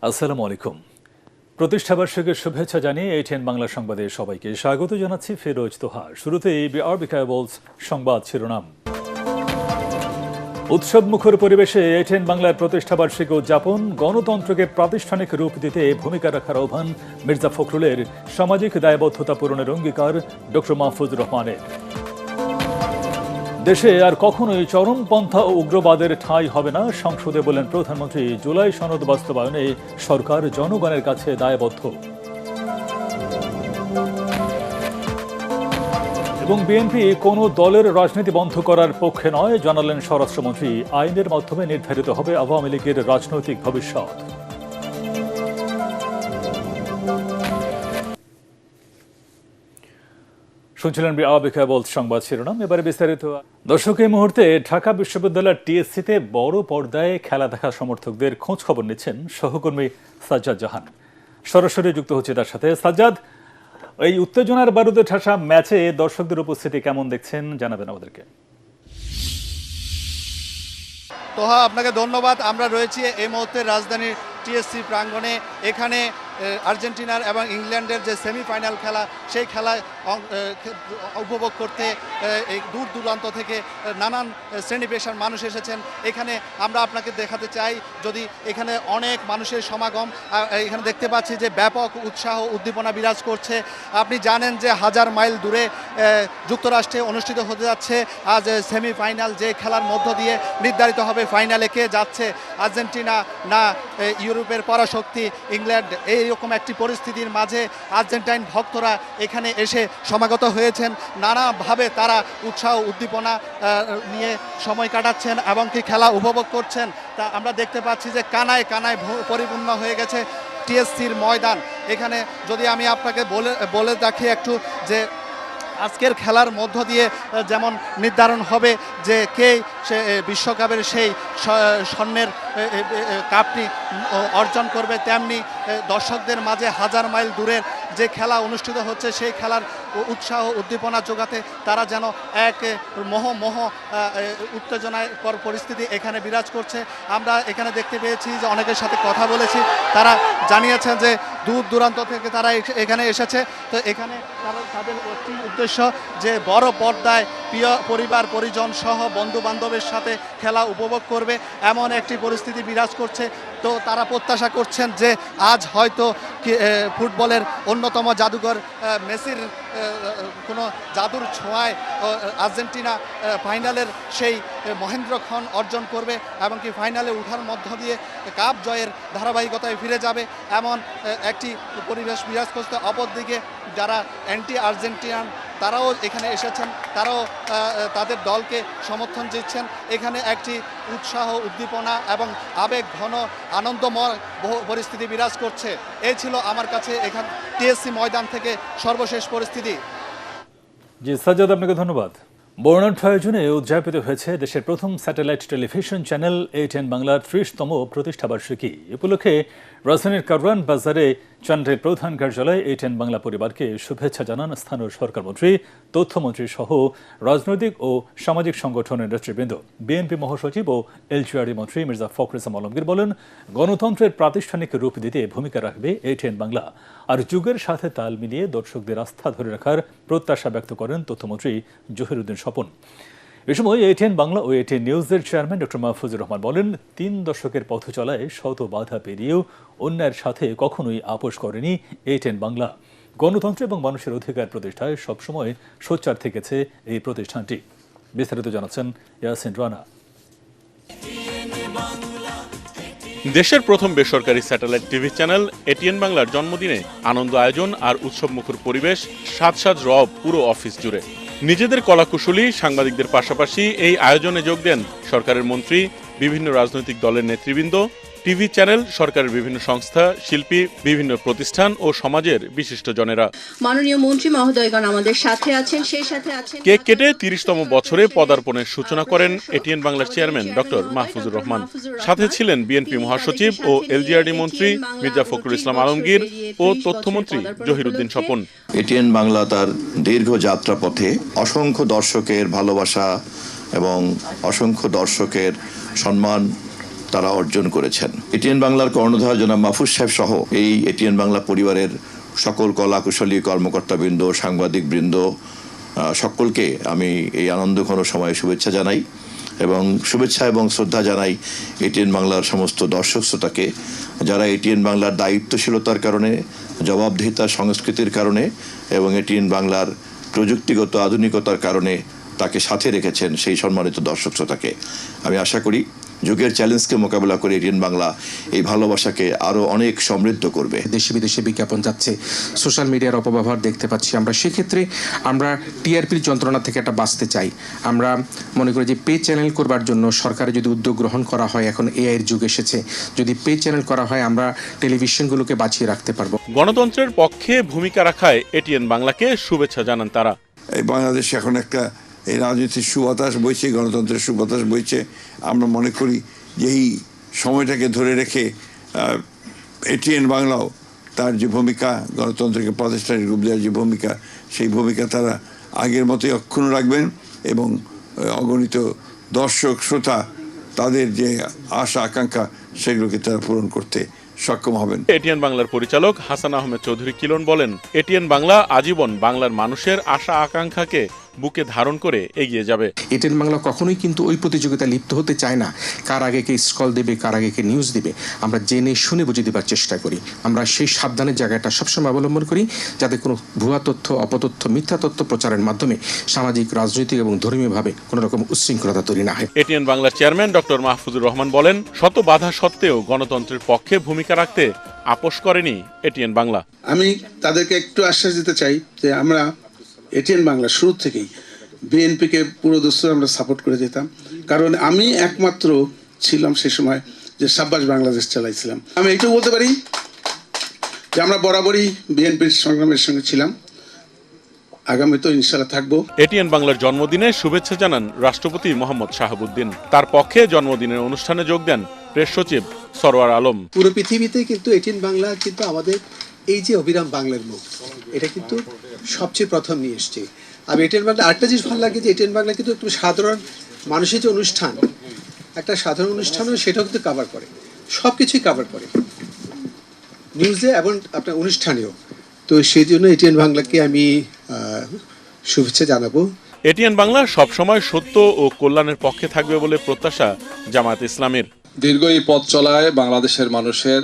আসসালামু আলাইকুম। প্রতিষ্ঠাবার্ষিকীর শুভেচ্ছা জানিয়ে এটিএন বাংলা সংবাদে সবাইকে স্বাগত জানাচ্ছি ফিরোজ তোহা। শুরুতেই বিআরবি কেবলস সংবাদ শিরোনাম। উৎসবমুখর পরিবেশে এটিএন বাংলার প্রতিষ্ঠাবার্ষিকী উদযাপন, গণতন্ত্রকে প্রাতিষ্ঠানিক রূপ দিতে ভূমিকা রাখার আহ্বান মির্জা ফখরুলের, সামাজিক দায়বদ্ধতা পূরণের অঙ্গীকার ডক্টর মাহফুজুর রহমানের। দেশে আর কখনোই চরমপন্থা ও উগ্রবাদের ঠাঁই হবে না, সংসদে বলেন প্রধানমন্ত্রী। জুলাই সনদ বাস্তবায়নে সরকার জনগণের কাছে দায়বদ্ধ। এবং বিএনপি কোনো দলের রাজনীতি বন্ধ করার পক্ষে নয়, জানালেন স্বরাষ্ট্রমন্ত্রী। আইনের মাধ্যমে নির্ধারিত হবে আওয়ামী লীগের রাজনৈতিক ভবিষ্যৎ। শুনছিলেন বিআরবি কেবলস সংবাদ শিরোনাম, এবারে বিস্তারিত। দর্শক, এই মুহূর্তে ঢাকা বিশ্ববিদ্যালয়ের টিএসসিতে বড় পর্দায় খেলা দেখা সমর্থকদের খোঁজ খবর নিচ্ছেন সহকর্মী সাজ্জাদ জাহান। সরাসরি যুক্ত হচ্ছে তার সাথে। সাজ্জাদ, এই উত্তেজনার বারুদে ঠাসা ম্যাচে দর্শকদের উপস্থিতি কেমন দেখছেন জানাবেন আমাদেরকে। তোহা, আপনাকে ধন্যবাদ। আমরা রয়েছি এই মুহূর্তে রাজধানীর টিএসসি প্রাঙ্গণে। এখানে আর্জেন্টিনার এবং ইংল্যান্ডের যে সেমিফাইনাল খেলা, সেই খেলায় উপভোগ করতে এই দূর দূরান্ত থেকে নানান শ্রেণী পেশার মানুষ এসেছেন। এখানে আমরা আপনাকে দেখাতে চাই, যদি এখানে অনেক মানুষের সমাগম, এখানে দেখতে পাচ্ছি যে ব্যাপক উৎসাহ উদ্দীপনা বিরাজ করছে। আপনি জানেন যে 1000 মাইল দূরে যুক্তরাষ্ট্রে অনুষ্ঠিত হতে যাচ্ছে আজ সেমিফাইনাল, যে খেলার মধ্য দিয়ে নির্ধারিত হবে ফাইনালে কে যাচ্ছে, আর্জেন্টিনা না ইউরোপের পরাশক্তি ইংল্যান্ড। এইরকম একটি পরিস্থিতির মাঝে আর্জেন্টাইন ভক্তরা এখানে এসে সমাগত হয়েছেন। নানাভাবে তারা উৎসাহ উদ্দীপনা নিয়ে সময় কাটাচ্ছেন এবং কি খেলা উপভোগ করছেন। তা আমরা দেখতে পাচ্ছি যে কানায় কানায় পরিপূর্ণ হয়ে গেছে টিএসসির ময়দান। এখানে যদি আমি আপনাকে বলে রাখি একটু, যে আজকের খেলার মধ্য দিয়ে যেমন নির্ধারণ হবে যে কে সে বিশ্বকাপের সেই স্বর্ণের কাপটি অর্জন করবে, তেমনি দর্শকদের মাঝে 1000 মাইল দূরের যে খেলা অনুষ্ঠিত হচ্ছে, সেই খেলার উৎসাহ উদ্দীপনা যোগাতে তারা যেন এক মোহ উত্তেজনায় পরিস্থিতি এখানে বিরাজ করছে। আমরা এখানে দেখতে পেয়েছি যে অনেকের সাথে কথা বলেছি, তারা জানিয়েছেন যে দূর দূরান্ত থেকে তারা এখানে এসেছে। তো এখানে তাদের একটি উদ্দেশ্য যে বড় পর্দায় প্রিয় পরিবার পরিজন সহ বন্ধু বান্ধবের সাথে খেলা উপভোগ করবে, এমন একটি পরিস্থিতি বিরাজ করছে। তো তারা প্রত্যাশা করছেন যে আজ হয়তো ফুটবলের অন্যতম জাদুঘর মেসির কোনো জাদুর ছোঁয়ায় আর্জেন্টিনা ফাইনালের সেই মহেন্দ্রক্ষণ অর্জন করবে এবং কি ফাইনালে ওঠার মধ্য দিয়ে কাপ জয়ের ধারাবাহিকতায় ফিরে যাবে, এমন একটি পরিবেশ বিরাজ করছে। অপরদিকে যারা অ্যান্টি আর্জেন্টিনান তারাও এখানে এসেছেন, তারাও তাদের দলকে সমর্থন দিচ্ছেন। এখানে একটি উৎসাহ উদ্দীপনা এবং আবেগ ঘন আনন্দময় পরিস্থিতি বিরাজ করছে। এই ছিল আমার কাছে এখানে টিএসসি ময়দান থেকে সর্বশেষ পরিস্থিতি। জি সাজ্জাদ, আপনাকে ধন্যবাদ। বর্ণাঢ্য আয়োজনে উদযাপিত হয়েছে দেশের প্রথম স্যাটেলাইট টেলিভিশন চ্যানেল এটিএন বাংলার 30তম প্রতিষ্ঠাবার্ষিকী। উপলক্ষে রাজধানীর কারওয়ান বাজারে চ্যানেলের প্রধান কার্যালয়ে এটিএন বাংলা পরিবারকে শুভেচ্ছা জানান স্থানীয় সরকারমন্ত্রী, তথ্যমন্ত্রী সহ রাজনৈতিক ও সামাজিক সংগঠনের নেতৃবৃন্দ। বিএনপি মহাসচিব ও এলজিআরডি মন্ত্রী মির্জা ফখরুল ইসলাম আলমগীর বলেন, গণতন্ত্রের প্রাতিষ্ঠানিক রূপ দিতে ভূমিকা রাখবে এটিএন বাংলা। আর যুগের সাথে তাল মিলিয়ে দর্শকদের আস্থা ধরে রাখার প্রত্যাশা ব্যক্ত করেন তথ্যমন্ত্রী জহিরুদ্দিন স্বপন। এ সময় এটিএন বাংলা ও এটিএন নিউজের চেয়ারম্যান ডক্টর মাহফুজুর রহমান বলেন, 3 দশকের পথ চলায় শত বাধা পেরিয়েও অন্যায়ের সাথে কখনোই আপোষ করেনি এটিএন বাংলা। গণতন্ত্র এবং মানুষের অধিকার প্রতিষ্ঠায় সবসময় সোচ্চার থেকেছে এই প্রতিষ্ঠানটি। বিস্তারিত জানাচ্ছেন ইয়াসিন রানা। দেশের প্রথম বেসরকারি স্যাটেলাইট টিভি চ্যানেল এটিএন বাংলার জন্মদিনে আনন্দ আয়োজন আর উৎসবমুখর পরিবেশ, সাজ রব পুরো অফিস জুড়ে। নিজেদের কলাকুশলী সাংবাদিকদের পাশাপাশি এই আয়োজনে যোগ দেন সরকারের মন্ত্রী, বিভিন্ন রাজনৈতিক দলের নেতৃবৃন্দ, টিভি চ্যানেল, সরকারের বিভিন্ন সংস্থা, শিল্পী, বিভিন্ন প্রতিষ্ঠান ও সমাজের বিশিষ্টজনেরা। মাননীয় মন্ত্রী মহোদয়গণ আমাদের সাথে আছেন, সেই সাথে আছেন। কেক কেটে 30তম বছরে পদার্পণের সূচনা করেন এটিএন বাংলার চেয়ারম্যান ডক্টর মাহফুজুর রহমান। সাথে ছিলেন বিএনপি মহাসচিব ও এলজিআরডি মন্ত্রী মির্জা ফখরুল ইসলাম আলমগীর ও তথ্যমন্ত্রী জহিরুদ্দিন স্বপন। এটিএন বাংলা তার দীর্ঘ যাত্রাপথে অসংখ্য দর্শকের ভালোবাসা এবং অসংখ্য দর্শকের সম্মান তারা অর্জন করেছেন। এটিএন বাংলার কর্ণধার জনাব মাহফুজ সাহেব সহ এই এটিএন বাংলা পরিবারের সকল কলাকুশলী কর্মকর্তাবৃন্দ, সাংবাদিকবৃন্দ, সকলকে আমি এই আনন্দঘন সময়ে শুভেচ্ছা জানাই এবং শুভেচ্ছা এবং শ্রদ্ধা জানাই এটিএন বাংলার সমস্ত দর্শক শ্রোতাকে, যারা এটিএন বাংলার দায়িত্বশীলতার কারণে, জবাবদিহিতার সংস্কৃতির কারণে এবং এটিএন বাংলার প্রযুক্তিগত আধুনিকতার কারণে তাকে সাথে রেখেছেন। সেই সম্মানিত দর্শক শ্রোতাকে আমি আশা করি যুগের চ্যালেঞ্জকে মোকাবেলা করে এটিএন বাংলা এই ভালোবাসাকে আরও অনেক সমৃদ্ধ করবে। দেশে বিদেশে বিজ্ঞাপন যাচ্ছে, সোশ্যাল মিডিয়ার অপব্যবহার দেখতে পাচ্ছি আমরা। সেক্ষেত্রে আমরা টিআরপির যন্ত্রণা থেকে একটা বাঁচতে চাই। আমরা মনে করি যে পে চ্যানেল করবার জন্য সরকারে যদি উদ্যোগ গ্রহণ করা হয়, এখন এআইয়ের যুগ এসেছে, যদি পে চ্যানেল করা হয় আমরা টেলিভিশনগুলোকে বাঁচিয়ে রাখতে পারবো। গণতন্ত্রের পক্ষে ভূমিকা রাখায় এটিএন বাংলাকে শুভেচ্ছা জানান তারা। এই বাংলাদেশে এখন একটা এই রাজনীতির সুবাতাস বইছে, গণতন্ত্রের সুবাতাস বইছে। আমরা মনে করি যে এই সময়টাকে ধরে রেখে এটিএন বাংলাও তার যে ভূমিকা, গণতন্ত্রকে প্রাতিষ্ঠানিক রূপ দেওয়ার যে ভূমিকা, সেই ভূমিকা তারা আগের মতোই অক্ষুণ্ণ রাখবেন এবং অগণিত দর্শক শ্রোতা তাদের যে আশা আকাঙ্ক্ষা সেগুলোকে তারা পূরণ করতে সক্ষম হবেন। এটিএন বাংলার পরিচালক হাসান আহমেদ চৌধুরী কিলন বলেন, এটিএন বাংলা আজীবন বাংলার মানুষের আশা আকাঙ্ক্ষাকে বুকে ধারণ করে এগিয়ে যাবে। এটিএন বাংলা কখনোই কিন্তু ওই প্রতিযোগিতায় লিপ্ত হতে চায় না, কার আগে কে স্কল দেবে, কার আগে কে নিউজ দিবে। আমরা জেনে শুনে বুঝে দেবার চেষ্টা করি। আমরা সেই সাবধানের জায়গাটা সবসময় অবলম্বন করি, যাতে কোনো ভুয়া তথ্য, অপতথ্য, মিথ্যা তথ্য প্রচারের মাধ্যমে সামাজিক, রাজনৈতিক এবং ধর্মীয়ভাবে কোনো রকম উচ্ছৃঙ্খলতা তৈরি না হয়। এটিএন বাংলার চেয়ারম্যান ডক্টর মাহফুজুর রহমান বলেন, শত বাধা সত্ত্বেও গণতন্ত্রের পক্ষে ভূমিকা রাখতে আপোষ করেনি এটিএন বাংলা। আমি তাদেরকে একটু আশ্বাস দিতে চাই যে আমরা এটিএন বাংলা শুরু থেকেই বিএনপিকে পুরো দস্তুর আমরা সাপোর্ট করে যেতাম, কারণ আমি একমাত্র ছিলাম সে সময় যে সাব্বাস বাংলাদেশ চালাইছিলাম। আমি এইটুকু বলতে পারি যে আমরা বরাবরই বিএনপির সংগ্রামের সঙ্গে ছিলাম, আগামী তো ইনশাআল্লাহ থাকবো। এটিএন বাংলার জন্মদিনে শুভেচ্ছা জানান রাষ্ট্রপতি মোহাম্মদ শাহাবুদ্দিন। তার পক্ষে জন্মদিনের অনুষ্ঠানে যোগ দেন প্রেস সচিব সরওয়ার আলম। পুরো পৃথিবীতে কিন্তু এটিএন বাংলা কিন্তু আমাদের এই যে অবিরাম বাংলার মুখ, এটা কিন্তু সবচেয়ে প্রথম নিয়ে এসছে। আমি এটিএন বাংলা আরেকটা জিনিস ভালো লাগে যে এটিএন বাংলা কিন্তু একটু সাধারণ মানুষের যে অনুষ্ঠান, একটা সাধারণ অনুষ্ঠানও সেটাও কিন্তু কাভার করে, সব কিছুই কাভার করে, নিউজে এবং আপনার অনুষ্ঠানেও। তো সেই জন্য এটিএন বাংলাকে আমি শুভেচ্ছা জানাবো। এটিএন বাংলা সবসময় সত্য ও কল্যাণের পক্ষে থাকবে বলে প্রত্যাশা জামায়াত ইসলামের। দীর্ঘ এই পথ চলায় বাংলাদেশের মানুষের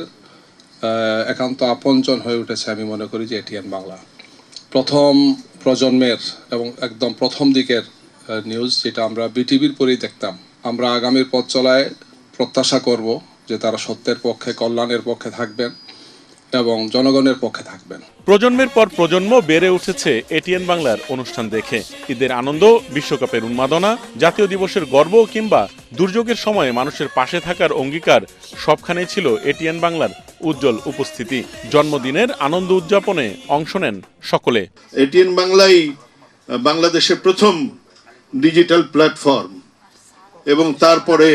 একান্ত আপনজন হয়ে উঠেছে আমি মনে করি যে এটিএন বাংলা। প্রথম প্রজন্মের এবং একদম প্রথম দিকের নিউজ যেটা আমরা বিটিভির পরেই দেখতাম। আমরা আগামীর পথ চলায় প্রত্যাশা করব যে তারা সত্যের পক্ষে, কল্যাণের পক্ষে থাকবেন এবং জনগণের পক্ষে থাকবেন। প্রজন্মের পর প্রজন্ম বেড়ে উঠেছে এটিএন বাংলার অনুষ্ঠান দেখে। ঈদের আনন্দ, বিশ্বকাপের উন্মাদনা, জাতীয় দিবসের গর্ব কিংবা দুর্যোগের সময়ে মানুষের পাশে থাকার অঙ্গীকার সবখানেই ছিল এটিএন বাংলার উজ্জ্বল উপস্থিতি। জন্মদিনের আনন্দ উদযাপনে অংশ নেন সকলে। এটিএন বাংলাই বাংলাদেশের প্রথম ডিজিটাল প্ল্যাটফর্ম এবং তারপরে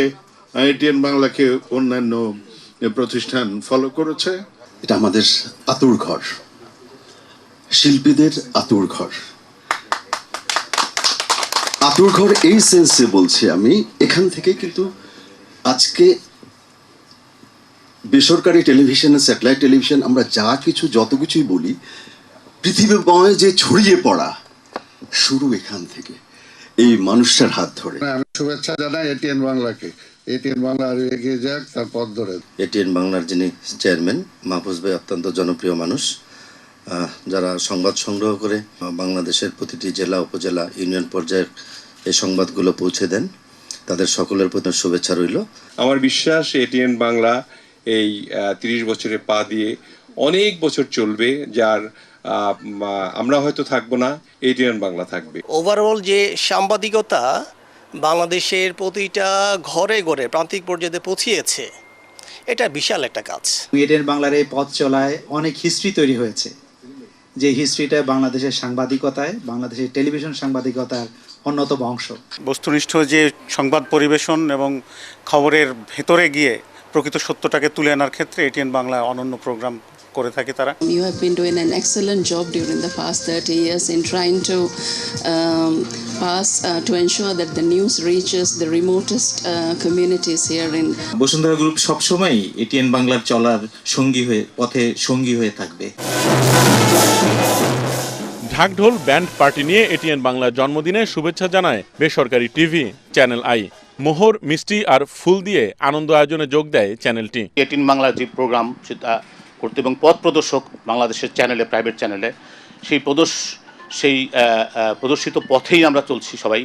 এটিএন বাংলাকে অন্যান্য প্রতিষ্ঠান ফলো করেছে। এটা আমাদের আতুর ঘর, শিল্পীদের আতুর ঘর। আতুর ঘর এই সেন্সে বলছি আমি, এখান থেকে কিন্তু আজকে বেসরকারি টেলিভিশন, স্যাটেলাইট টেলিভিশন, আমরা যা কিছু যত কিছুই বলি, পৃথিবীময় যে ছড়িয়ে পড়া শুরু এখান থেকে, এই মানুষটার হাত ধরে। আমি শুভেচ্ছা জানাই এটিএন বাংলাকে। এটিএন বাংলা আরো এগিয়ে যাক, তার পথ ধরে। এটিএন বাংলার যিনি চেয়ারম্যান মাহফুজ ভাই অত্যন্ত জনপ্রিয় মানুষ, যারা সংবাদ সংগ্রহ করে বাংলাদেশের প্রতিটি জেলা, উপজেলা, ইউনিয়ন পর্যায়ে এই সংবাদগুলো পৌঁছে দেন, তাদের সকলের প্রতি শুভেচ্ছা রইল। আমার বিশ্বাস এটিএন বাংলা এই 30 বছরে পা দিয়ে অনেক বছর চলবে, যার আমরা হয়তো থাকবো না, এটিএন বাংলা থাকবে। ওভারঅল যে সাংবাদিকতা বাংলাদেশের প্রতিটা ঘরে ঘরে প্রান্তিক পর্যায়ে পৌঁছিয়েছে, এটা বিশাল একটা কাজ। এটিএন বাংলার এই পথ চলায় অনেক হিস্ট্রি তৈরি হয়েছে, যে হিস্ট্রিটা বাংলাদেশের সাংবাদিকতায়, বাংলাদেশের টেলিভিশন সাংবাদিকতার অন্যতম অংশ। বস্তুনিষ্ঠ যে সংবাদ পরিবেশন এবং খবরের ভেতরে গিয়ে প্রকৃত সত্যটাকে তুলে আনার ক্ষেত্রে এটিএন বাংলা অনন্য প্রোগ্রাম করে থাকে তারা। You have been doing an excellent job during the past 30 years in trying to pass to ensure that the news reaches the remotest communities here in Bashundhara group সবসময়ই এটিএন বাংলার চলার পথে সঙ্গী হয়ে থাকবে। ঢাকঢোল ব্যান্ড পার্টি নিয়ে এটিএন বাংলার জন্মদিনে শুভেচ্ছা জানায় বেসরকারি টিভি চ্যানেল আই। মোহর, মিষ্টি আর ফুল দিয়ে আনন্দ আয়োজনে যোগ দেয় চ্যানেলটি। এটিএন বাংলার যে প্রোগ্রাম সেটা করতে এবং পথ প্রদর্শক বাংলাদেশের চ্যানেলে, প্রাইভেট চ্যানেলে সেই প্রদর্শিত পথেই আমরা চলছি সবাই।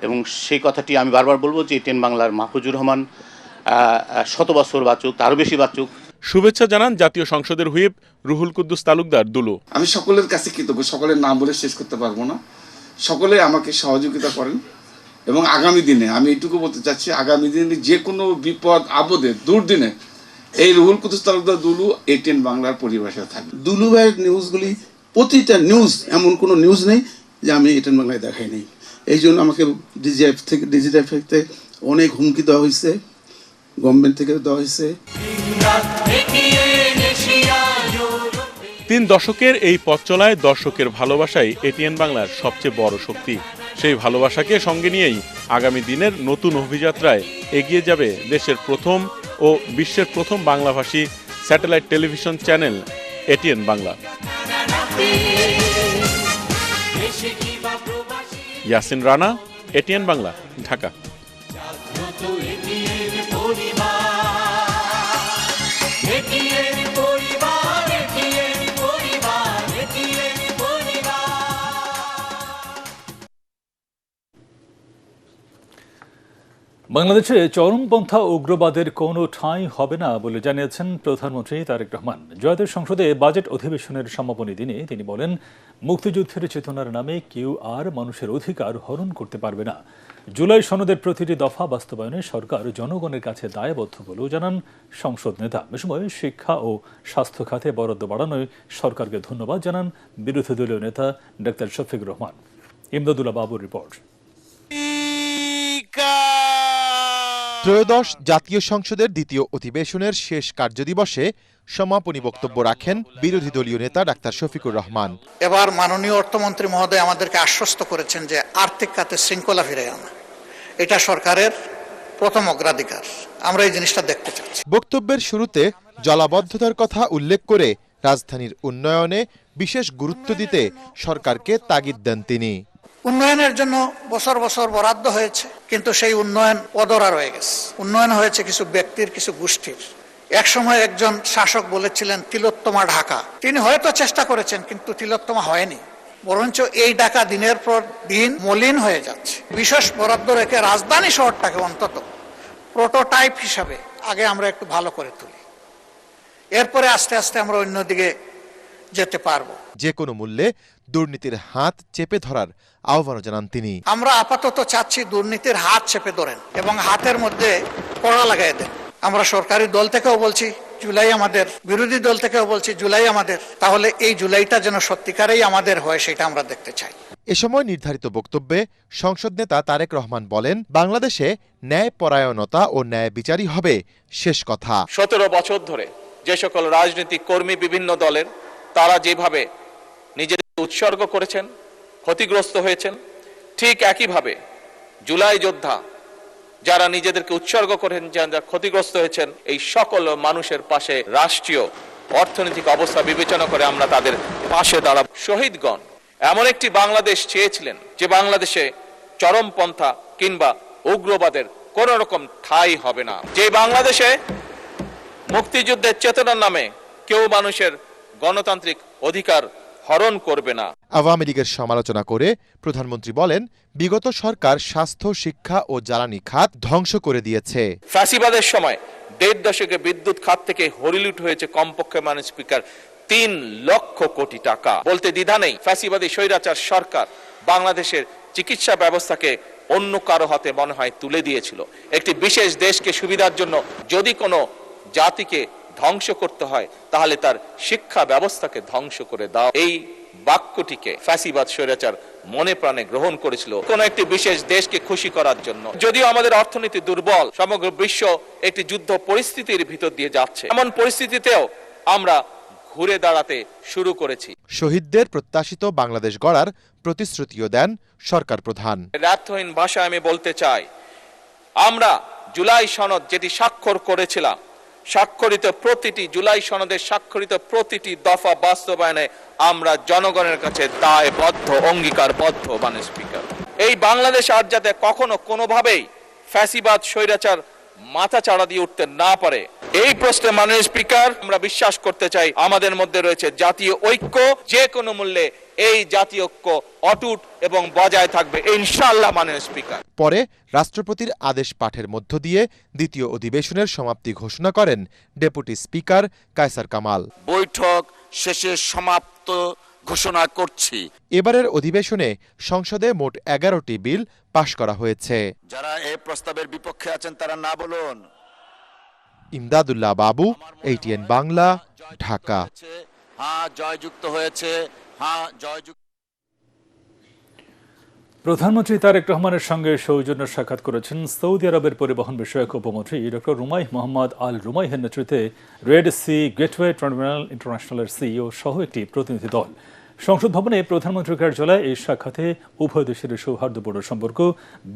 এবং সেই কথাটি আমি বারবার বলবো যে এটিএন বাংলার মাহফুজুর রহমান 100 বছর বাঁচুক, তারও বেশি বাঁচুক। শুভেচ্ছা জানান জাতীয় সংসদের হুইপ রুহুল কুদ্দুস তালুকদার দুলু। আমি সকলের কাছে কৃতজ্ঞ, সকলের নাম বলে শেষ করতে পারবো না। সকলে আমাকে সহযোগিতা করেন এবং আগামী দিনে আমি এইটুকু বলতে চাচ্ছি, আগামী দিনে যে কোনো বিপদ আপদে দুর্দিনে এই রুহুল কুদ্দুস তালুকদার দুলু এটিএন বাংলার পরিবেশে থাকবে। দুলু ভাইয়ের নিউজগুলি, প্রতিটা নিউজ, এমন কোনো নিউজ নেই যে আমি এটিএন বাংলায় দেখাই নেই। এই জন্য আমাকে ডিজিটাল থেকে অনেক হুমকি দেওয়া হয়েছে, গভর্নমেন্ট থেকে দেওয়া হয়েছে। 3 দশকের এই পথ চলায় দর্শকের ভালোবাসাই এটিএন বাংলার সবচেয়ে বড় শক্তি। সেই ভালোবাসাকে সঙ্গে নিয়েই আগামী দিনের নতুন অভিযাত্রায় এগিয়ে যাবে দেশের প্রথম ও বিশ্বের প্রথম বাংলাভাষী satellite television channel ATN Bangla. Yasin Rana, ATN Bangla, Dhaka. বাংলাদেশে চরমপন্থা উগ্রবাদের কোনো ঠাঁই হবে না বলে জানিয়েছেন প্রধানমন্ত্রী তারেক রহমান। জাতীয় সংসদে বাজেট অধিবেশনের সমাপনী দিনে তিনি বলেন, মুক্তিযুদ্ধের চেতনার নামে কেউ আর মানুষের অধিকার হরণ করতে পারবে না। জুলাই সনদের প্রতিটি দফা বাস্তবায়নে সরকার জনগণের কাছে দায়বদ্ধ বলেও জানান সংসদ নেতা। এ সময় শিক্ষা ও স্বাস্থ্য খাতে বরাদ্দ বাড়ানোয় সরকারকে ধন্যবাদ জানান বিরোধী দলীয় নেতা ডাক্তার শফিকুর রহমান। ইমদাদুল্লাহ বাবুর রিপোর্ট। ত্রয়োদশ জাতীয় সংসদের দ্বিতীয় অধিবেশনের শেষ কার্যদিবসে সমাপনী বক্তব্য রাখেন বিরোধী দলীয় নেতা ডাক্তার শফিকুর রহমান। এবার মাননীয় অর্থমন্ত্রী মহোদয় আমাদেরকে আশ্বস্ত করেছেন যে আর্থিক খাতে শৃঙ্খলা ফিরে আনা, এটা সরকারের প্রথম অগ্রাধিকার। আমরা এই জিনিসটা দেখতে চাচ্ছি। বক্তব্যের শুরুতে জলাবদ্ধতার কথা উল্লেখ করে রাজধানীর উন্নয়নে বিশেষ গুরুত্ব দিতে সরকারকে তাগিদ দেন তিনি। উন্নয়নের জন্য বছর বছর বরাদ্দ হয়েছে, কিন্তু সেই উন্নয়ন অধরা রয়ে গেছে। উন্নয়ন হয়েছে কিছু ব্যক্তির, কিছু গোষ্ঠীর। একসময় একজন শাসক বলেছিলেন তিলোত্তমা ঢাকা। তিনি হয়তো চেষ্টা করেছেন, কিন্তু তিলোত্তমা হয়নি, বরঞ্চ এই ঢাকা দিনের পর দিন মলিন হয়ে যাচ্ছে। বিশেষ বরাদ্দ রেখে রাজধানী শহরটাকে অন্তত প্রোটোটাইপ হিসাবে আগে আমরা একটু ভালো করে তুলি, এরপরে আস্তে আস্তে আমরা অন্যদিকে যেতে পারবো। যে কোনো মূল্যে দুর্নীতির হাত চেপে ধরার আহ্বান জানান তিনি। আমরা আপাতত চাচ্ছি দুর্নীতির হাত চেপে ধরেন এবং হাতের মধ্যে কড়া লাগাই দেন। আমরা সরকারি দল থেকেও বলছি জুলাই আমাদের, বিরোধী দল থেকেও বলছি জুলাই আমাদের। তাহলে এই জুলাইটা যেন সত্যিকারেই আমাদের হয়, সেটা আমরা দেখতে চাই। এ সময় নির্ধারিত বক্তব্যে সংসদ নেতা তারেক রহমান বলেন, বাংলাদেশে ন্যায় পরায়ণতা ও ন্যায় বিচারই হবে শেষ কথা। 17 বছর ধরে যে সকল রাজনৈতিক কর্মী বিভিন্ন দলের, তারা যেভাবে নিজেদের উৎসর্গ করেছেন, ক্ষতিগ্রস্ত হয়েছেন, ঠিক একইভাবে জুলাই যোদ্ধা যারা নিজেদেরকে উৎসর্গ করেন, যারা ক্ষতিগ্রস্ত হয়েছেন, এই সকল মানুষের পাশে রাষ্ট্রীয় অর্থনৈতিক অবস্থা বিবেচনা করে আমরা তাদের পাশে দাঁড়াব। শহীদগণ এমন একটি বাংলাদেশ চেয়েছিলেন যে বাংলাদেশে চরমপন্থা কিংবা উগ্রবাদের কোন রকম ঠাঁই হবে না, যে বাংলাদেশে মুক্তিযুদ্ধের চেতনার নামে কেউ মানুষের গণতান্ত্রিক অধিকার হরণ করবে না। আওয়ামী লীগের সমালোচনা করে প্রধানমন্ত্রী বলেন, বিগত সরকার স্বাস্থ্য, শিক্ষা ও জ্বালানি খাত ধ্বংস করে দিয়েছে। ফ্যাসিবাদের সময় 1.5 দশকে বিদ্যুৎ খাত থেকে হরিলুট হয়েছে কমপক্ষে মাননীয় স্পিকার 3 লক্ষ কোটি টাকা। বলতে দ্বিধা নেই, ফ্যাসিবাদী স্বৈরাচার সরকার বাংলাদেশের চিকিৎসা ব্যবস্থাকে অন্য কারো হাতে মনে হয় তুলে দিয়েছিল। একটি বিশেষ দেশকে সুবিধার জন্য যদি কোনো জাতিকে ধ্বংস করতে হয়, তাহলে তার শিক্ষা ব্যবস্থাকে ধ্বংস করে দাও। এই বাক্যটিকে ফ্যাসিবাদ স্বৈরাচার মনে প্রাণে গ্রহণ করেছিল কোন একটি বিশেষ দেশকে খুশি করার জন্য। যদিও আমাদের অর্থনীতি দুর্বল, সমগ্র বিশ্ব একটি যুদ্ধ পরিস্থিতির ভিতর দিয়ে যাচ্ছে, এমন পরিস্থিতিতেও আমরা ঘুরে দাঁড়াতে শুরু করেছি। শহীদদের প্রত্যাশিত বাংলাদেশ গড়ার প্রতিশ্রুতিও দেন সরকার প্রধান। রাতহীন ভাষায় আমি বলতে চাই, আমরা জুলাই সনদ যেটি স্বাক্ষর করেছিলাম, জুলাই সনদের স্বাক্ষরিত প্রতিটি দফা বাস্তবায়নে আমরা জনগণের কাছে দায়বদ্ধ, অঙ্গীকারবদ্ধ। মাননীয় স্পিকার, এই বাংলাদেশ আর যাতে কখনো কোনোভাবেই ফ্যাসিবাদ স্বৈরাচার মাথা চাড়া দিয়ে উঠতে না পারে, এই প্রশ্নে মাননীয় স্পিকার আমরা বিশ্বাস করতে চাই আমাদের মধ্যে রয়েছে জাতীয় ঐক্য। যে কোনো মূল্যে এই জাতীয় ঐক্য অটুট এবং বজায় থাকবে ইনশাআল্লাহ। মাননীয় স্পিকার, পরে রাষ্ট্রপতির আদেশ পাঠের মধ্য দিয়ে দ্বিতীয় অধিবেশনের সমাপ্তি ঘোষণা করেন ডেপুটি স্পিকার কায়সার কামাল। বৈঠক শেষে সমাপ্ত ঘোষণা করছি। এবারের অধিবেশনে সংসদে মোট 11টি বিল পাশ করা হয়েছে। যারা এই প্রস্তাবের বিপক্ষে আছেন তারা না বলুন। ইমদাদুল্লাহ বাবু, ATN বাংলা, ঢাকা। হ্যাঁ, জয়যুক্ত হয়েছে। হ্যাঁ, জয়যুক্ত। প্রধানমন্ত্রী তারেক রহমানের সঙ্গে সৌজন্য সাক্ষাৎ করেছেন সৌদি আরবের পরিবহন বিষয়ক উপমন্ত্রী ডক্টর রুমাইহ মোহাম্মদ আল রুমাইহের নেতৃত্বে রেড সি গেটওয়ে টার্মিনাল ইন্টারন্যাশনালের CEO সহ একটি প্রতিনিধি দল। সংসদ ভবনে প্রধানমন্ত্রীর কার্যালয়ে এই সাক্ষাতে উভয় দেশের সৌহার্দ্যপূর্ণ সম্পর্ক,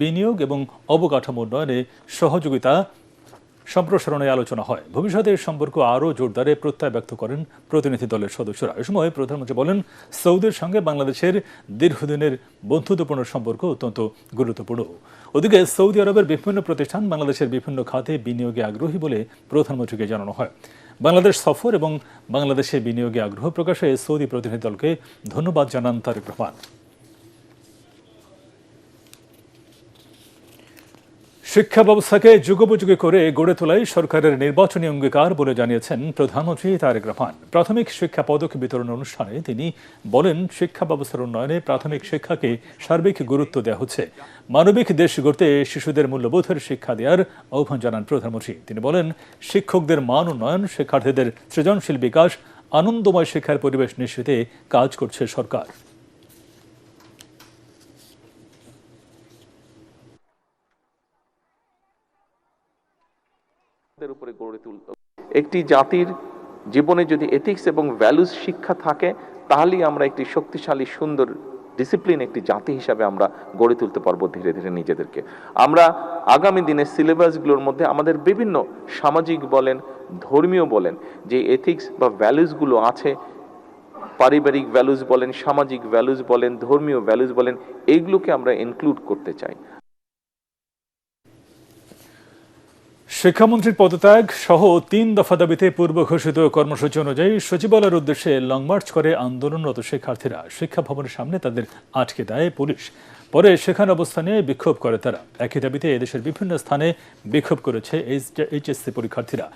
বিনিয়োগ এবং অবকাঠামো উন্নয়নে সহযোগিতা সম্প্রসারণে আলোচনা হয়। ভবিষ্যতে এই সম্পর্ক আরও জোরদারে প্রত্যয় ব্যক্ত করেন প্রতিনিধি দলের সদস্যরা। এ সময় প্রধানমন্ত্রী বলেন, সৌদির সঙ্গে বাংলাদেশের দীর্ঘদিনের বন্ধুত্বপূর্ণ সম্পর্ক অত্যন্ত গুরুত্বপূর্ণ। ওদিকে সৌদি আরবের বিভিন্ন প্রতিষ্ঠান বাংলাদেশের বিভিন্ন খাতে বিনিয়োগে আগ্রহী বলে প্রধানমন্ত্রীকে জানানো হয়। বাংলাদেশ সফর এবং বাংলাদেশে বিনিয়োগে আগ্রহ প্রকাশে সৌদি প্রতিনিধি দলকে ধন্যবাদ জানান তারেক রহমান। শিক্ষা ব্যবস্থাকে যুগোপযোগী করে গড়ে তোলাই সরকারের নির্বাচনী অঙ্গীকার বলে জানিয়েছেন প্রধানমন্ত্রী তারেক রহমান। প্রাথমিক শিক্ষা পদক বিতরণ অনুষ্ঠানে তিনি বলেন, শিক্ষা ব্যবস্থার উন্নয়নে প্রাথমিক শিক্ষাকে সার্বিক গুরুত্ব দেওয়া হচ্ছে। মানবিক দেশ গড়তে শিশুদের মূল্যবোধের শিক্ষা দেওয়ার আহ্বান জানান প্রধানমন্ত্রী। তিনি বলেন, শিক্ষকদের মান উন্নয়ন, শিক্ষার্থীদের সৃজনশীল বিকাশ, আনন্দময় শিক্ষার পরিবেশ নিশ্চিতে কাজ করছে সরকার। উপরে গড়ে তুলতে একটি জাতির জীবনে যদি এথিক্স এবং ভ্যালুস শিক্ষা থাকে, তাহলেই আমরা একটি শক্তিশালী, সুন্দর, ডিসিপ্লিন একটি জাতি হিসাবে আমরা গড়ে তুলতে পারবো ধীরে ধীরে নিজেদেরকে। আমরা আগামী দিনের সিলেবাসগুলোর মধ্যে আমাদের বিভিন্ন সামাজিক বলেন, ধর্মীয় বলেন, যে এথিক্স বা ভ্যালুসগুলো আছে, পারিবারিক ভ্যালুস বলেন, সামাজিক ভ্যালুস বলেন, ধর্মীয় ভ্যালুস বলেন, এইগুলোকে আমরা ইনক্লুড করতে চাই। শিক্ষামন্ত্রীর পদত্যাগ সহ 3 দফা দাবিতে পূর্ব ঘোষিত কর্মসূচি অনুযায়ী সচিবালয়ের উদ্দেশ্যে লং মার্চ করে আন্দোলনরত শিক্ষার্থীরা শিক্ষা ভবনের সামনে তাদের আটকে দেয় পুলিশ। পরে সেখানে অবস্থান নিয়ে বিক্ষোভ করে তারা। একই দাবিতে এদেশের বিভিন্ন স্থানে বিক্ষোভ করেছে HSC পরীক্ষার্থীরা।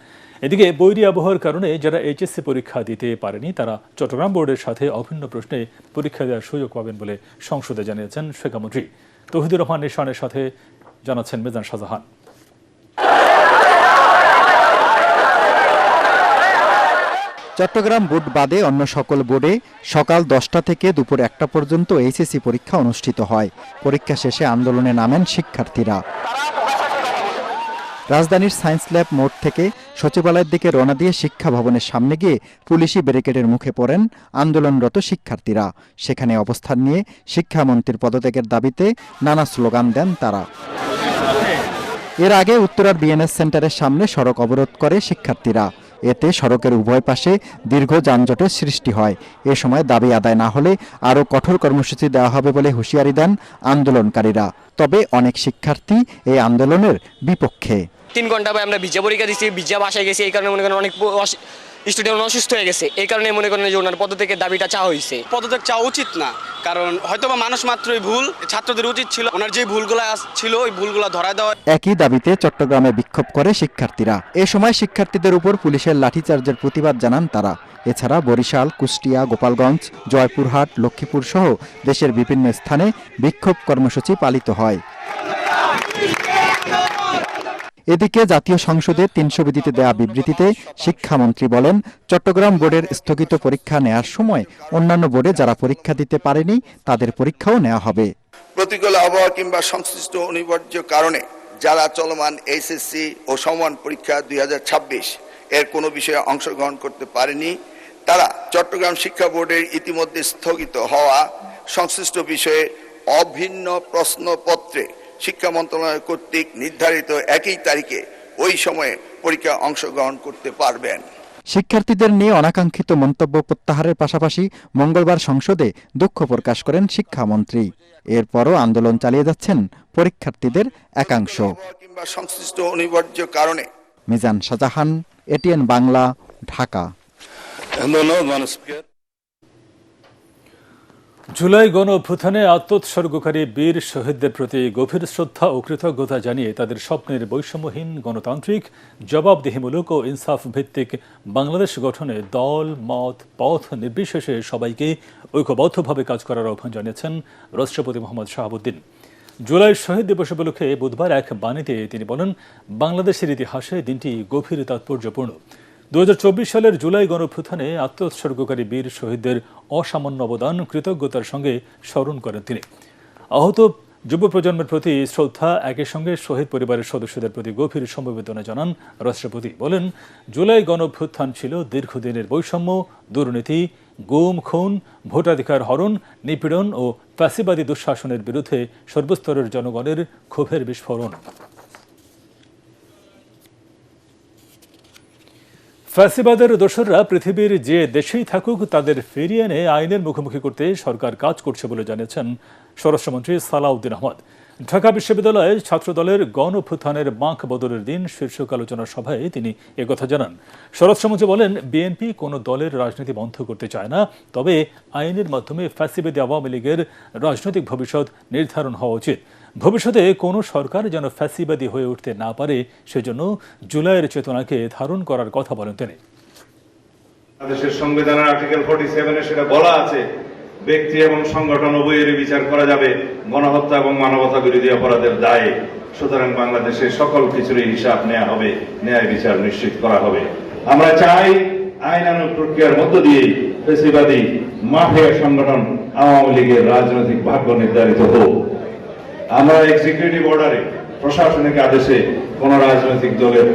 এদিকে বৈরী আবহাওয়ার কারণে যারা HSC পরীক্ষা দিতে পারেনি তারা চট্টগ্রাম বোর্ডের সাথে অভিন্ন প্রশ্নে পরীক্ষা দেওয়ার সুযোগ পাবেন বলে সংসদে জানিয়েছেন শিক্ষামন্ত্রী। তৌহিদুর রহমান নিশানের সাথে জানাচ্ছেন মেজান শাহজাহান। চট্টগ্রাম বোর্ড বাদে অন্য সকল বোর্ডে সকাল 10টা থেকে দুপুর 1টা পর্যন্ত HSC পরীক্ষা অনুষ্ঠিত হয়। পরীক্ষা শেষে আন্দোলনে নামেন শিক্ষার্থীরা। রাজধানীর সায়েন্স ল্যাব মোড় থেকে সচিবালয়ের দিকে রওনা দিয়ে শিক্ষা ভবনের সামনে গিয়ে পুলিশি ব্যারিকেডের মুখে পড়েন আন্দোলনরত শিক্ষার্থীরা। সেখানে অবস্থান নিয়ে শিক্ষামন্ত্রীর পদত্যাগের দাবিতে নানা স্লোগান দেন তারা। এর আগে উত্তরার BNS সেন্টারের সামনে সড়ক অবরোধ করে শিক্ষার্থীরা। এতে সড়কের উভয় পাশে দীর্ঘ যানজটের সৃষ্টি হয়। এ সময় দাবি আদায় না হলে আরও কঠোর কর্মসূচি দেওয়া হবে বলে হুঁশিয়ারি দেন আন্দোলনকারীরা। তবে অনেক শিক্ষার্থী এই আন্দোলনের বিপক্ষে। 3 ঘন্টা আমরা ভিজা পরীক্ষা দিচ্ছি, ভিজা বাসায় গেছি, এই কারণে মনে করেন অনেক স্টুডেন্ট অসুস্থ হয়ে গেছে। এই কারণে মনে করেন যে ওনার পদত্যাগের দাবিটা চাওয়া হয়েছে। পদত্যাগ চাওয়া উচিত না, কারণ হয়তোবা মানুষ মাত্রই ভুল, ছাত্রদের উচিত ছিল ওনার যে ভুলগুলো ছিল ওই ভুলগুলো ধরায় দেওয়া। একই দাবিতে চট্টগ্রামে বিক্ষোভ করে শিক্ষার্থীরা। এ সময় শিক্ষার্থীদের উপর পুলিশের লাঠিচার্জের প্রতিবাদ জানান তারা। এছাড়া বরিশাল, কুষ্টিয়া, গোপালগঞ্জ, জয়পুরহাট, লক্ষ্মীপুর সহ দেশের বিভিন্ন স্থানে বিক্ষোভ কর্মসূচি পালিত হয়। এদিকে জাতীয় সংসদে 300 বিধিতে দেয়া বিবৃতিতে শিক্ষামন্ত্রী বলেন, চট্টগ্রাম বোর্ডের স্থগিত পরীক্ষা নেয়ার সময় অন্যান্য বোর্ডে যারা পরীক্ষা দিতে পারেনি তাদের পরীক্ষাও নেওয়া হবে। প্রতিকূল আবহাওয়া কিংবা সংশ্লিষ্ট অনিবার্য কারণে যারা চলমান HSC ও সমমান পরীক্ষা 2026 এর কোনো বিষয়ে অংশগ্রহণ করতে পারেনি, তারা চট্টগ্রাম শিক্ষা বোর্ডের ইতিমধ্যে স্থগিত হওয়া সংশ্লিষ্ট বিষয়ে অভিন্ন প্রশ্নপত্রে শিক্ষা মন্ত্রণালয় কর্তৃক নির্ধারিত একই তারিখে ওই সময়ে পরীক্ষায় অংশগ্রহণ করতে পারবেন। শিক্ষার্থীদের নিয়ে অনাকাঙ্ক্ষিত মন্তব্য প্রত্যাহারের পাশাপাশি মঙ্গলবার সংসদে দুঃখ প্রকাশ করেন শিক্ষামন্ত্রী। এরপরও আন্দোলন চালিয়ে যাচ্ছেন পরীক্ষার্থীদের একাংশ। কিংবা সংশ্লিষ্ট অনিবার্য কারণে। মিজান শাহজাহান, এটিএন বাংলা, ঢাকা। জুলাই গণ অভ্যুত্থানে আত্মোৎসর্গকারী বীর শহীদদের প্রতি গভীর শ্রদ্ধা ও কৃতজ্ঞতা জানিয়ে তাদের স্বপ্নের বৈষম্যহীন গণতান্ত্রিক জবাবদিহিমূলক ও ইনসাফ ভিত্তিক বাংলাদেশ গঠনে দল মত পথ নির্বিশেষে সবাইকে ঐক্যবদ্ধভাবে কাজ করার আহ্বান জানিয়েছেন রাষ্ট্রপতি মোহাম্মদ শাহাবুদ্দিন। জুলাই শহীদ দিবস উপলক্ষে বুধবার এক বাণীতে তিনি বলেন, বাংলাদেশের ইতিহাসে দিনটি গভীর তাৎপর্যপূর্ণ। 2024 সালের জুলাই গণঅভ্যুত্থানে আত্মোৎসর্গকারী বীর শহীদদের অসামান্য অবদান কৃতজ্ঞতার সঙ্গে স্মরণ করেন তিনি। আহত যুব প্রজন্মের প্রতি শ্রদ্ধা, একই সঙ্গে শহীদ পরিবারের সদস্যদের প্রতি গভীর সমবেদনা জানান রাষ্ট্রপতি। বলেন, জুলাই গণঅভ্যুত্থান ছিল দীর্ঘদিনের বৈষম্য, দুর্নীতি, গুম খুন, ভোটাধিকার হরণ, নিপীড়ন ও ফ্যাসিবাদী দুঃশাসনের বিরুদ্ধে সর্বস্তরের জনগণের ক্ষোভের বিস্ফোরণ। ফ্যাসিবাদের দোসররা পৃথিবীর যে দেশেই থাকুক তাদের ফিরিয়ে এনে আইনের মুখোমুখি করতে সরকার কাজ করছে বলে জানিয়েছেন স্বরাষ্ট্রমন্ত্রী সালাউদ্দিন আহমদ। ঢাকা বিশ্ববিদ্যালয়ে ছাত্রদলের গণ অভ্যুত্থানের বাঁক বদলের দিন শীর্ষক আলোচনা সভায় তিনি একথা জানান। স্বরাষ্ট্রমন্ত্রী বলেন, বিএনপি কোনো দলের রাজনীতি বন্ধ করতে চায় না, তবে আইনের মাধ্যমে ফ্যাসিবাদী আওয়ামী লীগের রাজনৈতিক ভবিষ্যৎ নির্ধারণ হওয়া উচিত। ভবিষ্যতে কোনো সরকার যেন ফ্যাসিবাদী হয়ে উঠতে না পারে, সেজন্য জুলাইয়ের চেতনাকে ধারণ করার কথা বলেন তিনি। বাংলাদেশের সংবিধানের আর্টিকেল 47-এ সেটা বলা আছে, ব্যক্তি এবং সংগঠন উভয়েরই বিচার করা যাবে গণহত্যা এবং মানবতা বিরোধী অপরাধের দায়ে। সুতরাং বাংলাদেশের সকল কিছুরই হিসাব নেওয়া হবে, ন্যায় বিচার নিশ্চিত করা হবে। আমরা চাই আইনানুগ প্রক্রিয়ার মধ্য দিয়ে ফ্যাসিবাদী মাফিয়া সংগঠন আওয়ামী লীগের রাজনৈতিক ভাগ্য নির্ধারিত হোক। আমরা এক্সিকিউটিভ অর্ডারে, প্রশাসনিক আদেশে কোন রাজনৈতিক দলের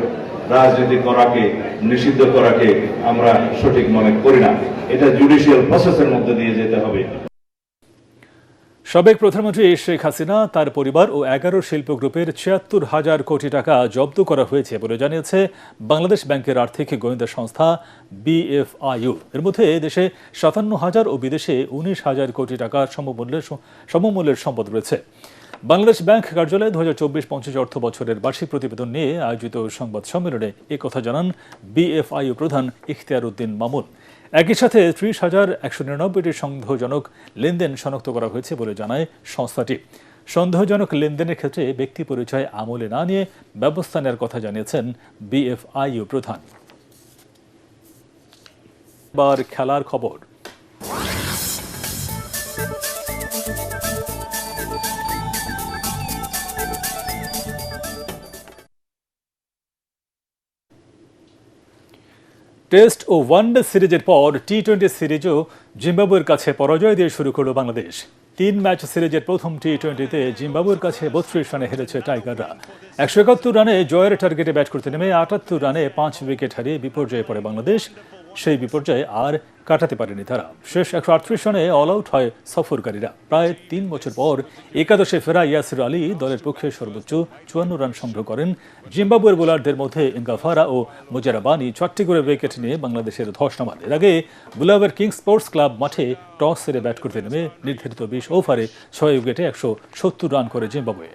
রাজনীতি করাকে, নিষিদ্ধ করাকে আমরা সঠিক মনে করি না। এটা জুডিশিয়াল প্রসেসের মধ্যে দিয়ে যেতে হবে। সাবেক প্রধানমন্ত্রী শেখ হাসিনা, তার পরিবার ও 11 শিল্প গ্রুপের ৭৬,০০০ কোটি টাকা জব্দ করা হয়েছে বলে জানিয়েছে বাংলাদেশ ব্যাংকের আর্থিক গোয়েন্দা সংস্থা BFIU। এর মধ্যে দেশে ৫৭,০০০ ও বিদেশে ১৯,০০০ কোটি টাকা সমমূল্যের সম্পদ রয়েছে। বাংলাদেশ ব্যাংক কার্যালয়ে ২০২৪-২৫ অর্থ বছরের বার্ষিক প্রতিবেদন নিয়ে আয়োজিত সংবাদ সম্মেলনে একথা জানান BFIU প্রধান ইখতিয়ার উদ্দিন মামুন। একই সাথে ৩০,১৯৯টি সন্দেহজনক লেনদেন শনাক্ত করা হয়েছে বলে জানায় সংস্থাটি। সন্দেহজনক লেনদেনের ক্ষেত্রে ব্যক্তি পরিচয় আমলে না নিয়ে ব্যবস্থা নেওয়ার কথা জানিয়েছেন BFIU প্রধান। এবার খেলার খবর। টেস্ট ও ওয়ানডে সিরিজের পর টি-20 সিরিজও জিম্বাবুয়ের কাছে পরাজয় দিয়ে শুরু করল বাংলাদেশ। 3 ম্যাচ সিরিজের প্রথম টি-20তে জিম্বাবুয়ের কাছে 32 রানে হেরেছে টাইগাররা। 171 রানে জয়ের টার্গেটে ব্যাট করতে নেমে 78 রানে 5 উইকেট হারিয়ে বিপর্যয়ে পড়ে বাংলাদেশ। সেই বিপর্যয়ে আর কাটাতে পারেনি তারা। শেষ 138 রানে অল আউট হয় সফরকারীরা। প্রায় 3 বছর পর একাদশে ফেরা ইয়াসির আলী দলের পক্ষে সর্বোচ্চ 54 রান সংগ্রহ করেন। জিম্বাবুয়ের বোলারদের মধ্যে ইঙ্গাফারা ও মুজারাবানি 4টি করে উইকেট নিয়ে বাংলাদেশের ধস নামান। এর আগে বুলাওয়ের কিংস স্পোর্টস ক্লাব মাঠে টস হেরে ব্যাট করতে নেমে নির্ধারিত 20 ওভারে 6 উইকেটে 170 রান করে জিম্বাবুয়ে।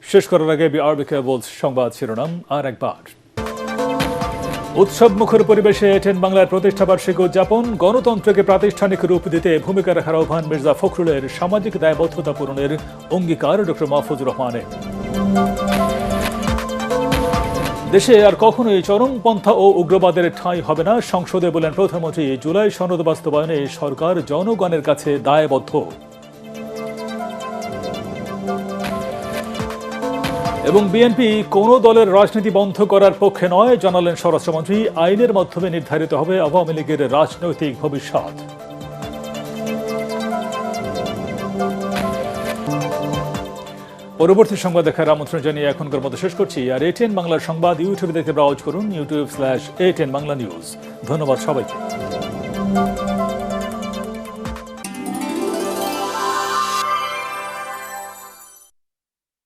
শেষ করার আগে বিআরবি কেবলস সংবাদ শিরোনাম আর একবার। উৎসব মুখর পরিবেশে এটিএন বাংলার প্রতিষ্ঠাবার্ষিকী উদযাপন, গণতন্ত্রকে প্রাতিষ্ঠানিক রূপ দিতে ভূমিকা রাখার আহ্বান মির্জা ফখরুলের, সামাজিক দায়বদ্ধতা পূরণের অঙ্গীকার ডক্টর মাহফুজুর রহমানের। দেশে আর কখনোই চরমপন্থা ও উগ্রবাদের ঠাঁই হবে না, সংসদে বলেন প্রধানমন্ত্রী। জুলাই সনদ বাস্তবায়নে সরকার জনগণের কাছে দায়বদ্ধ। এবং বিএনপি কোন দলের রাজনীতি বন্ধ করার পক্ষে নয়, জানালেন স্বরাষ্ট্রমন্ত্রী। আইনের মাধ্যমে নির্ধারিত হবে আওয়ামী লীগের রাজনৈতিক ভবিষ্যৎ। পরবর্তী সংবাদ দেখার আমন্ত্রণ জানিয়ে এখনকার মতো শেষ করছি। আর এটিএন বাংলার সংবাদ ইউটিউবে দেখতে ব্রাউজ করুন youtube/ATN বাংলা নিউজ। ধন্যবাদ সবাইকে।